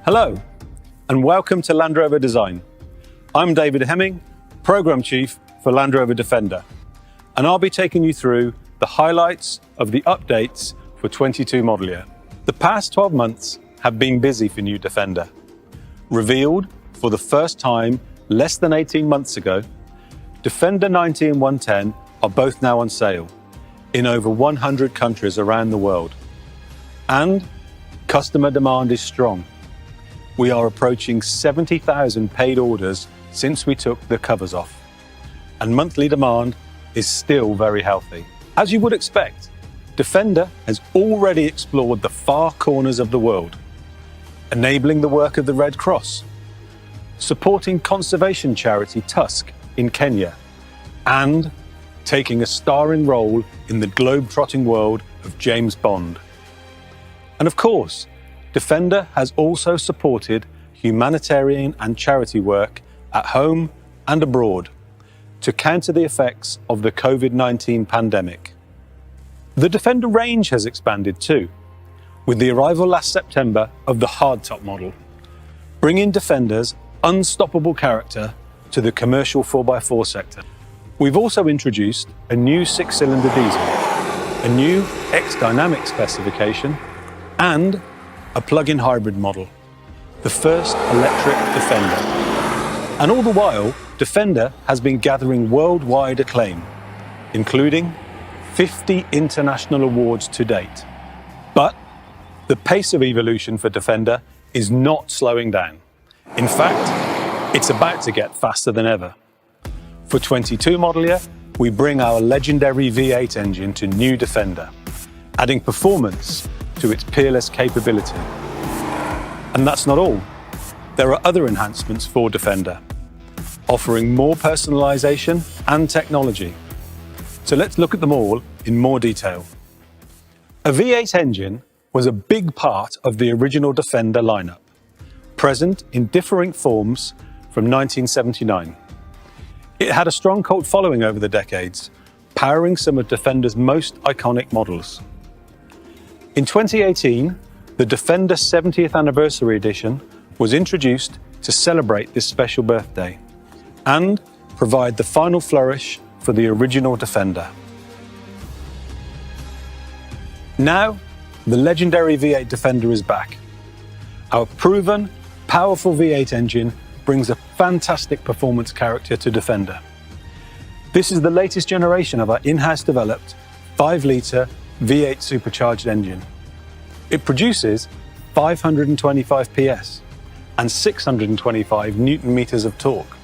Hello, and welcome to Land Rover Design. I'm David Hemming, Program Chief for Land Rover Defender, and I'll be taking you through the highlights of the updates for 22 model year. The past 12 months have been busy for new Defender. Revealed for the first time less than 18 months ago, Defender 90 and 110 are both now on sale in over 100 countries around the world. And customer demand is strong. We are approaching 70,000 paid orders since we took the covers off, and monthly demand is still very healthy. As you would expect, Defender has already explored the far corners of the world, enabling the work of the Red Cross, supporting conservation charity Tusk in Kenya, and taking a starring role in the globe-trotting world of James Bond. And of course, Defender has also supported humanitarian and charity work at home and abroad to counter the effects of the COVID-19 pandemic. The Defender range has expanded too, with the arrival last September of the hardtop model, bringing Defender's unstoppable character to the commercial 4x4 sector. We've also introduced a new 6-cylinder diesel, a new X-Dynamic specification, and a plug-in hybrid model, the first electric Defender. And all the while, Defender has been gathering worldwide acclaim, including 50 international awards to date. But the pace of evolution for Defender is not slowing down. In fact, it's about to get faster than ever. For 22 model year, we bring our legendary V8 engine to new Defender, adding performance to its peerless capability. And that's not all. There are other enhancements for Defender, offering more personalization and technology. So let's look at them all in more detail. A V8 engine was a big part of the original Defender lineup, present in differing forms from 1979. It had a strong cult following over the decades, powering some of Defender's most iconic models. In 2018, the Defender 70th Anniversary Edition was introduced to celebrate this special birthday and provide the final flourish for the original Defender. Now, the legendary V8 Defender is back. Our proven, powerful V8 engine brings a fantastic performance character to Defender. This is the latest generation of our in-house developed 5-litre V8 supercharged engine. It produces 525 PS and 625 Newton meters of torque.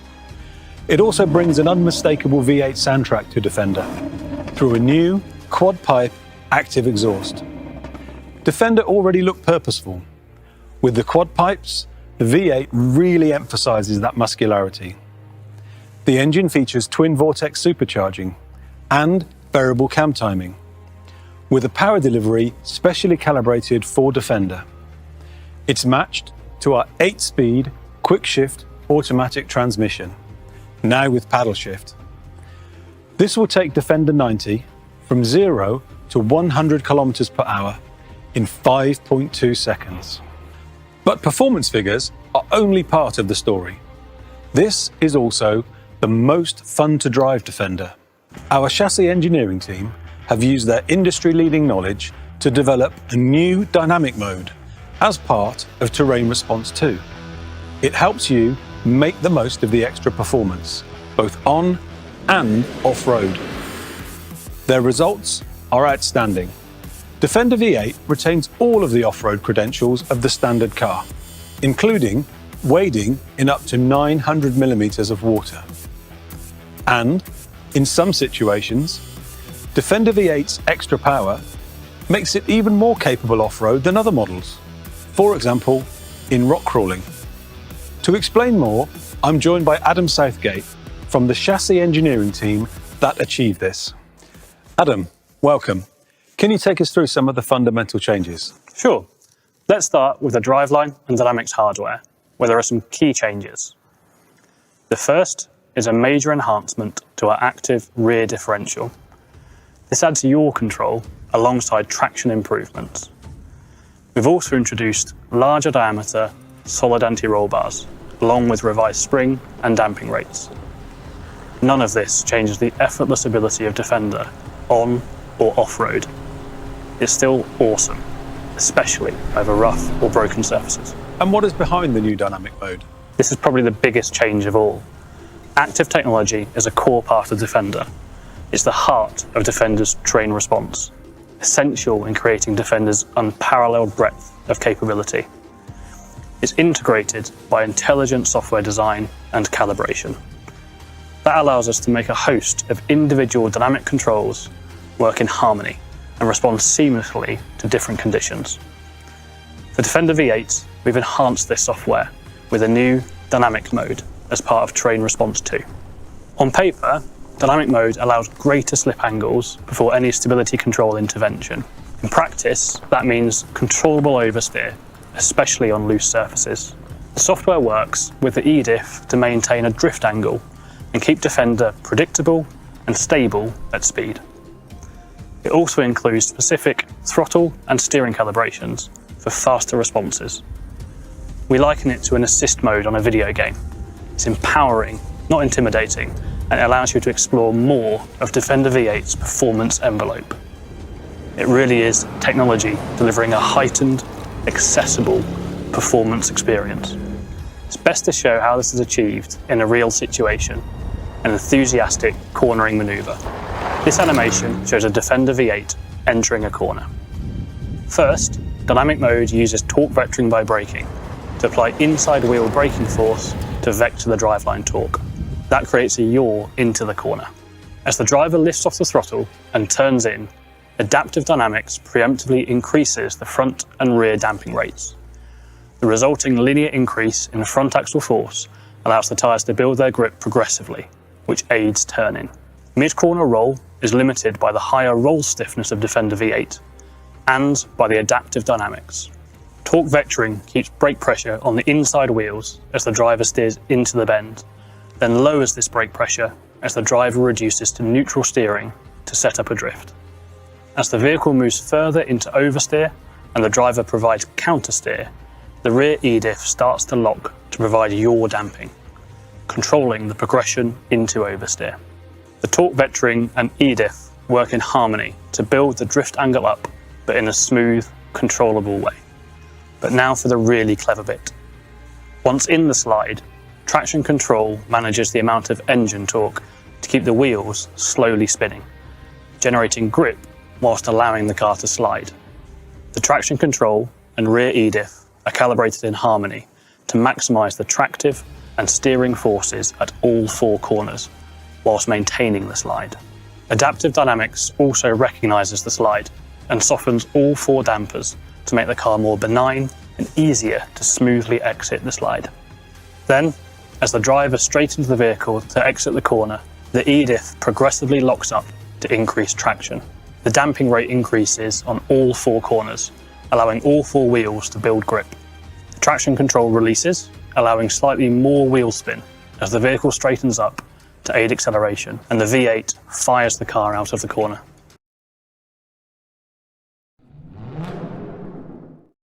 It also brings an unmistakable V8 soundtrack to Defender through a new quad-pipe active exhaust. Defender already looked purposeful. With the quad pipes, the V8 really emphasizes that muscularity. The engine features twin vortex supercharging and variable cam timing, with a power delivery specially calibrated for Defender. It's matched to our 8-speed quick-shift automatic transmission, now with paddle shift. This will take Defender 90 from 0 to 100 kilometers per hour in 5.2 seconds. But performance figures are only part of the story. This is also the most fun to drive Defender. Our chassis engineering team have used their industry-leading knowledge to develop a new dynamic mode as part of Terrain Response 2. It helps you make the most of the extra performance, both on and off-road. Their results are outstanding. Defender V8 retains all of the off-road credentials of the standard car, including wading in up to 900 millimeters of water. And, in some situations, Defender V8's extra power makes it even more capable off-road than other models, for example, in rock crawling. To explain more, I'm joined by Adam Southgate from the chassis engineering team that achieved this. Adam, welcome. Can you take us through some of the fundamental changes? Sure. Let's start with the Driveline and Dynamics hardware, where there are some key changes. The first is a major enhancement to our active rear differential. This adds yaw control alongside traction improvements. We've also introduced larger diameter solid anti-roll bars, along with revised spring and damping rates. None of this changes the effortless ability of Defender on or off-road. It's still awesome, especially over rough or broken surfaces. And what is behind the new dynamic mode? This is probably the biggest change of all. Active technology is a core part of Defender. It's the heart of Defender's terrain response, essential in creating Defender's unparalleled breadth of capability. It's integrated by intelligent software design and calibration. That allows us to make a host of individual dynamic controls work in harmony and respond seamlessly to different conditions. For Defender V8, we've enhanced this software with a new dynamic mode as part of Terrain Response 2. On paper, dynamic mode allows greater slip angles before any stability control intervention. In practice, that means controllable oversteer, especially on loose surfaces. The software works with the EDIF to maintain a drift angle and keep Defender predictable and stable at speed. It also includes specific throttle and steering calibrations for faster responses. We liken it to an assist mode on a video game. It's empowering, not intimidating, and it allows you to explore more of Defender V8's performance envelope. It really is technology delivering a heightened, accessible performance experience. It's best to show how this is achieved in a real situation, an enthusiastic cornering maneuver. This animation shows a Defender V8 entering a corner. First, dynamic mode uses torque vectoring by braking to apply inside wheel braking force to vector the driveline torque. That creates a yaw into the corner. As the driver lifts off the throttle and turns in, adaptive dynamics preemptively increases the front and rear damping rates. The resulting linear increase in the front axle force allows the tyres to build their grip progressively, which aids turning. Mid-corner roll is limited by the higher roll stiffness of Defender V8 and by the adaptive dynamics. Torque vectoring keeps brake pressure on the inside wheels as the driver steers into the bend, then lowers this brake pressure as the driver reduces to neutral steering to set up a drift. As the vehicle moves further into oversteer and the driver provides countersteer, the rear EDIF starts to lock to provide yaw damping, controlling the progression into oversteer. The torque vectoring and EDIF work in harmony to build the drift angle up, but in a smooth, controllable way. But now for the really clever bit. Once in the slide, traction control manages the amount of engine torque to keep the wheels slowly spinning, generating grip whilst allowing the car to slide. The traction control and rear EDIF are calibrated in harmony to maximize the tractive and steering forces at all four corners, whilst maintaining the slide. Adaptive dynamics also recognizes the slide and softens all four dampers to make the car more benign and easier to smoothly exit the slide. Then, as the driver straightens the vehicle to exit the corner, the EDIF progressively locks up to increase traction. The damping rate increases on all four corners, allowing all four wheels to build grip. The traction control releases, allowing slightly more wheel spin as the vehicle straightens up to aid acceleration, and the V8 fires the car out of the corner.